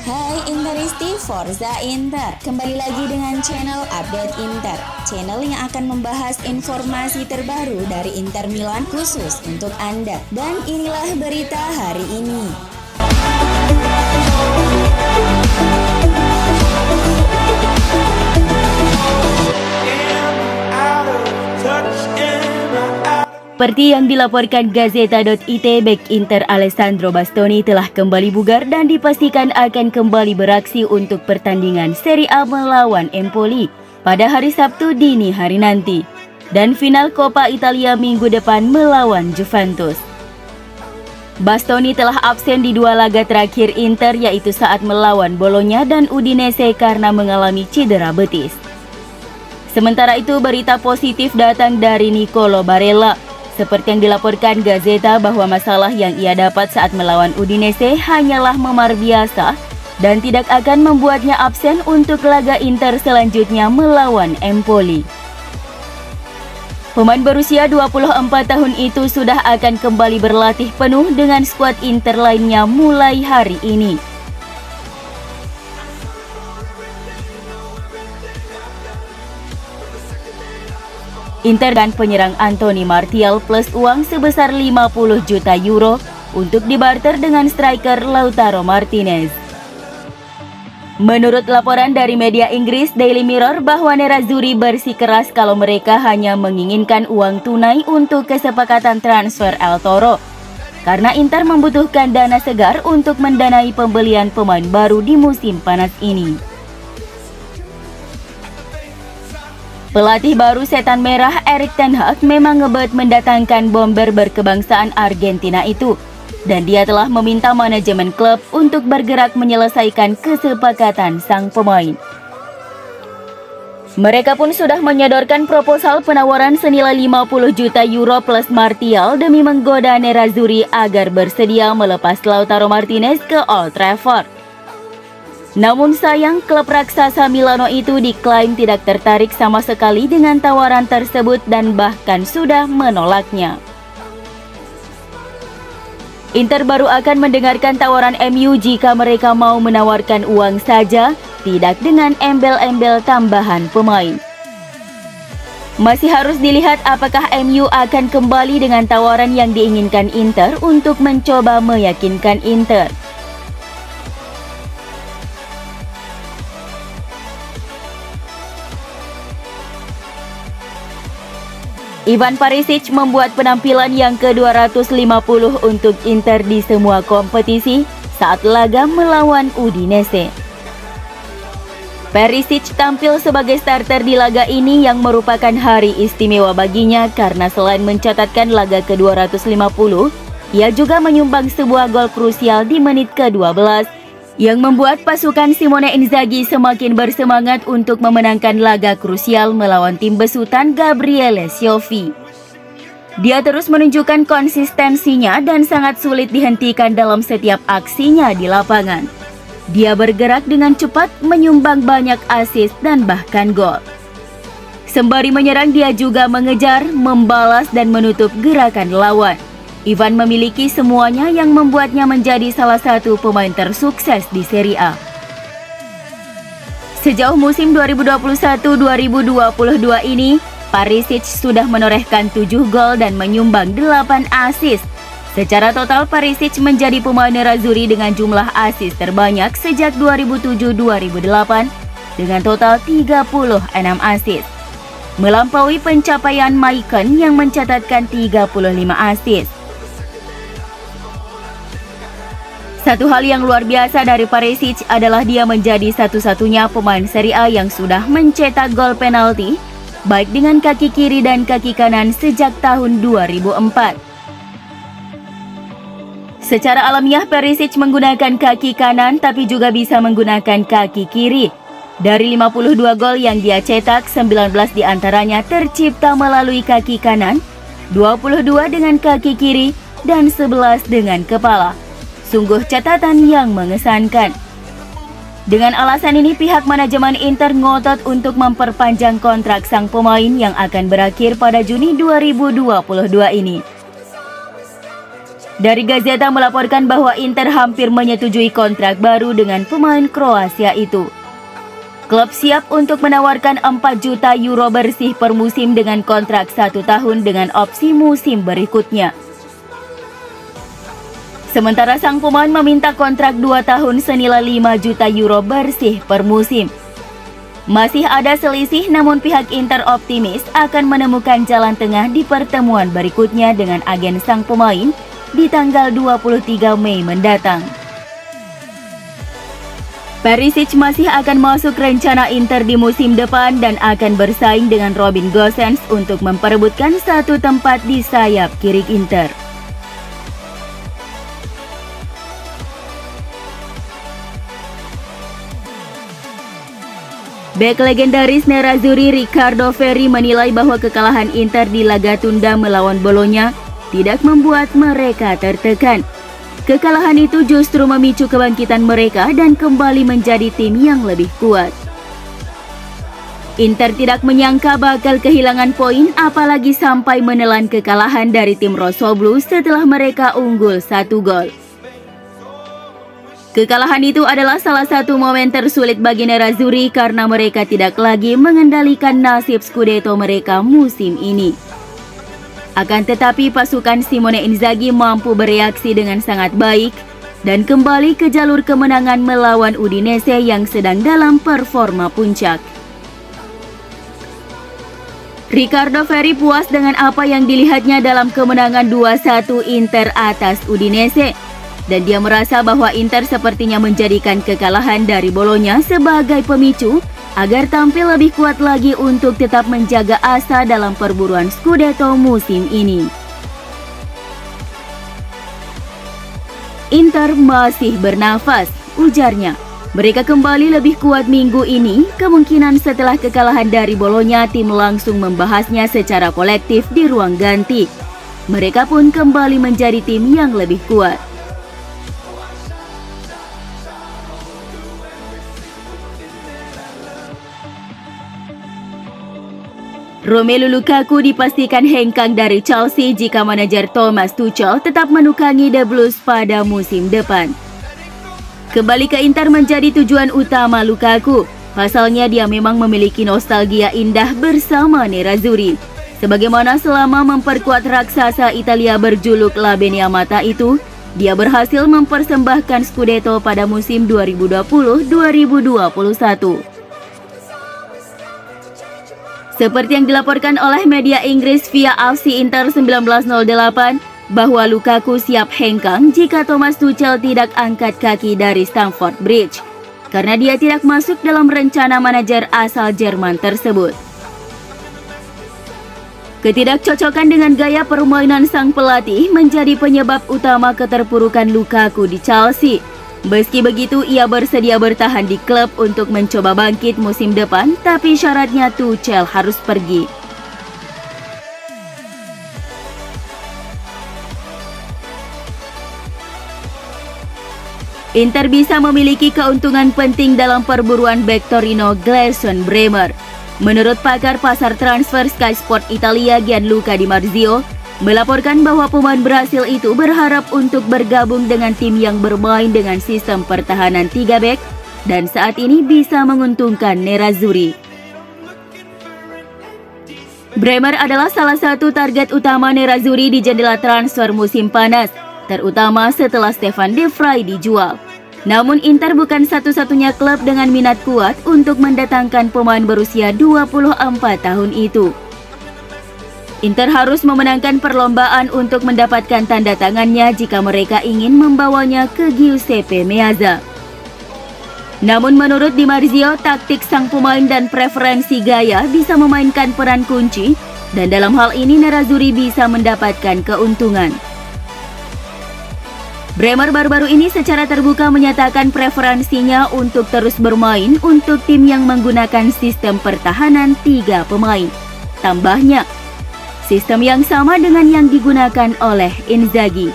Hai Interisti Forza Inter, kembali lagi dengan channel Update Inter, channel yang akan membahas informasi terbaru dari Inter Milan khusus untuk Anda. Dan inilah berita hari ini. Seperti yang dilaporkan Gazzetta.it, bek Inter Alessandro Bastoni telah kembali bugar dan dipastikan akan kembali beraksi untuk pertandingan Serie A melawan Empoli pada hari Sabtu dini hari nanti dan final Coppa Italia minggu depan melawan Juventus. Bastoni telah absen di dua laga terakhir Inter, yaitu saat melawan Bologna dan Udinese karena mengalami cedera betis. Sementara itu, berita positif datang dari Nicolo Barella. Seperti yang dilaporkan Gazzetta bahwa masalah yang ia dapat saat melawan Udinese hanyalah memar biasa dan tidak akan membuatnya absen untuk laga Inter selanjutnya melawan Empoli. Pemain berusia 24 tahun itu sudah akan kembali berlatih penuh dengan skuad Inter lainnya mulai hari ini. Inter dan penyerang Anthony Martial plus uang sebesar 50 juta euro untuk dibarter dengan striker Lautaro Martinez. Menurut laporan dari media Inggris Daily Mirror bahwa Nerazzurri bersikeras kalau mereka hanya menginginkan uang tunai untuk kesepakatan transfer El Toro, karena Inter membutuhkan dana segar untuk mendanai pembelian pemain baru di musim panas ini. Pelatih baru Setan Merah Erik ten Hag memang ngebet mendatangkan bomber berkebangsaan Argentina itu, dan dia telah meminta manajemen klub untuk bergerak menyelesaikan kesepakatan sang pemain. Mereka pun sudah menyodorkan proposal penawaran senilai 50 juta euro plus Martial demi menggoda Nerazzurri agar bersedia melepas Lautaro Martinez ke Old Trafford. Namun sayang, klub raksasa Milano itu diklaim tidak tertarik sama sekali dengan tawaran tersebut dan bahkan sudah menolaknya. Inter baru akan mendengarkan tawaran MU jika mereka mau menawarkan uang saja, tidak dengan embel-embel tambahan pemain. Masih harus dilihat apakah MU akan kembali dengan tawaran yang diinginkan Inter untuk mencoba meyakinkan Inter. Ivan Perisic membuat penampilan yang ke-250 untuk Inter di semua kompetisi saat laga melawan Udinese. Perisic tampil sebagai starter di laga ini yang merupakan hari istimewa baginya karena selain mencatatkan laga ke-250, ia juga menyumbang sebuah gol krusial di menit ke-12 yang membuat pasukan Simone Inzaghi semakin bersemangat untuk memenangkan laga krusial melawan tim besutan Gabriele Schioffi. Dia terus menunjukkan konsistensinya dan sangat sulit dihentikan dalam setiap aksinya di lapangan. Dia bergerak dengan cepat, menyumbang banyak assist dan bahkan gol. Sembari menyerang, dia juga mengejar, membalas dan menutup gerakan lawan. Ivan memiliki semuanya yang membuatnya menjadi salah satu pemain tersukses di Serie A. Sejauh musim 2021-2022 ini, Perisic sudah menorehkan 7 gol dan menyumbang 8 assist. Secara total, Perisic menjadi pemain Nerazzurri dengan jumlah assist terbanyak sejak 2007-2008 dengan total 36 assist, melampaui pencapaian Maicon yang mencatatkan 35 assist. Satu hal yang luar biasa dari Perisic adalah dia menjadi satu-satunya pemain Serie A yang sudah mencetak gol penalti, baik dengan kaki kiri dan kaki kanan sejak tahun 2004. Secara alamiah Perisic menggunakan kaki kanan tapi juga bisa menggunakan kaki kiri. Dari 52 gol yang dia cetak, 19 diantaranya tercipta melalui kaki kanan, 22 dengan kaki kiri, dan 11 dengan kepala. Sungguh catatan yang mengesankan. Dengan alasan ini, pihak manajemen Inter ngotot untuk memperpanjang kontrak sang pemain yang akan berakhir pada Juni 2022 ini. Dari Gazeta melaporkan bahwa Inter hampir menyetujui kontrak baru dengan pemain Kroasia itu. Klub siap untuk menawarkan 4 juta euro bersih per musim dengan kontrak 1 tahun dengan opsi musim berikutnya. Sementara sang pemain meminta kontrak 2 tahun senilai 5 juta euro bersih per musim. Masih ada selisih, namun pihak Inter optimis akan menemukan jalan tengah di pertemuan berikutnya dengan agen sang pemain di tanggal 23 Mei mendatang. Perisic masih akan masuk rencana Inter di musim depan dan akan bersaing dengan Robin Gosens untuk memperebutkan satu tempat di sayap kiri Inter. Bek legendaris Nerazzurri Riccardo Ferri menilai bahwa kekalahan Inter di laga tunda melawan Bologna tidak membuat mereka tertekan. Kekalahan itu justru memicu kebangkitan mereka dan kembali menjadi tim yang lebih kuat. Inter tidak menyangka bakal kehilangan poin, apalagi sampai menelan kekalahan dari tim Rossoblu setelah mereka unggul 1 gol. Kekalahan itu adalah salah satu momen tersulit bagi Nerazzurri karena mereka tidak lagi mengendalikan nasib Scudetto mereka musim ini. Akan tetapi pasukan Simone Inzaghi mampu bereaksi dengan sangat baik dan kembali ke jalur kemenangan melawan Udinese yang sedang dalam performa puncak. Riccardo Ferri puas dengan apa yang dilihatnya dalam kemenangan 2-1 Inter atas Udinese. Dan dia merasa bahwa Inter sepertinya menjadikan kekalahan dari Bologna sebagai pemicu agar tampil lebih kuat lagi untuk tetap menjaga asa dalam perburuan Scudetto musim ini. Inter masih bernafas, ujarnya. Mereka kembali lebih kuat minggu ini, kemungkinan setelah kekalahan dari Bologna tim langsung membahasnya secara kolektif di ruang ganti. Mereka pun kembali menjadi tim yang lebih kuat. Romelu Lukaku dipastikan hengkang dari Chelsea jika manajer Thomas Tuchel tetap menukangi The Blues pada musim depan. Kembali ke Inter menjadi tujuan utama Lukaku. Pasalnya dia memang memiliki nostalgia indah bersama Nerazzurri. Sebagaimana selama memperkuat raksasa Italia berjuluk La Beniamata itu, dia berhasil mempersembahkan Scudetto pada musim 2020-2021. Seperti yang dilaporkan oleh media Inggris via AFC Inter 1908, bahwa Lukaku siap hengkang jika Thomas Tuchel tidak angkat kaki dari Stamford Bridge, karena dia tidak masuk dalam rencana manajer asal Jerman tersebut. Ketidakcocokan dengan gaya permainan sang pelatih menjadi penyebab utama keterpurukan Lukaku di Chelsea. Meski begitu, ia bersedia bertahan di klub untuk mencoba bangkit musim depan, tapi syaratnya Tuchel harus pergi. Inter bisa memiliki keuntungan penting dalam perburuan bek Torino Gleison Bremer. Menurut pakar pasar transfer Sky Sport Italia Gianluca Di Marzio, melaporkan bahwa pemain Brasil itu berharap untuk bergabung dengan tim yang bermain dengan sistem pertahanan 3 bek dan saat ini bisa menguntungkan Nerazzurri. Bremer adalah salah satu target utama Nerazzurri di jendela transfer musim panas, terutama setelah Stefan De Vrij dijual. Namun Inter bukan satu-satunya klub dengan minat kuat untuk mendatangkan pemain berusia 24 tahun itu. Inter harus memenangkan perlombaan untuk mendapatkan tanda tangannya jika mereka ingin membawanya ke Giuseppe Meazza. Namun menurut Di Marzio, taktik sang pemain dan preferensi gaya bisa memainkan peran kunci dan dalam hal ini Nerazzurri bisa mendapatkan keuntungan. Bremer baru-baru ini secara terbuka menyatakan preferensinya untuk terus bermain untuk tim yang menggunakan sistem pertahanan 3 pemain. Tambahnya, sistem yang sama dengan yang digunakan oleh Inzaghi.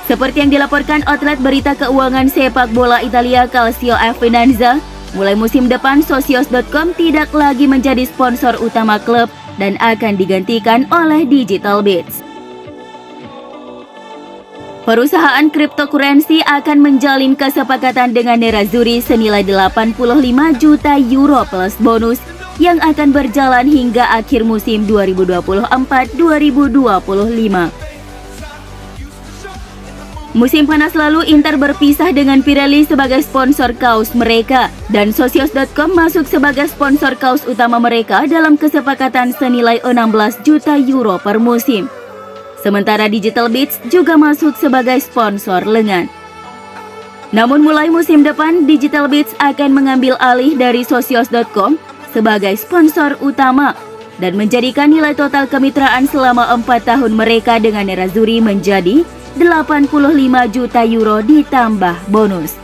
Seperti yang dilaporkan outlet berita keuangan sepak bola Italia Calcio e Finanza, Mulai musim depan, Socios.com tidak lagi menjadi sponsor utama klub dan akan digantikan oleh Digital Bits. Perusahaan cryptocurrency akan menjalin kesepakatan dengan Nerazzurri senilai 85 juta euro plus bonus yang akan berjalan hingga akhir musim 2024-2025. Musim panas lalu, Inter berpisah dengan Pirelli sebagai sponsor kaos mereka dan Socios.com masuk sebagai sponsor kaos utama mereka dalam kesepakatan senilai 16 juta euro per musim. Sementara Digital Bits juga masuk sebagai sponsor lengan. Namun mulai musim depan, Digital Bits akan mengambil alih dari Socios.com sebagai sponsor utama dan menjadikan nilai total kemitraan selama 4 tahun mereka dengan Nerazzurri menjadi 85 juta euro ditambah bonus.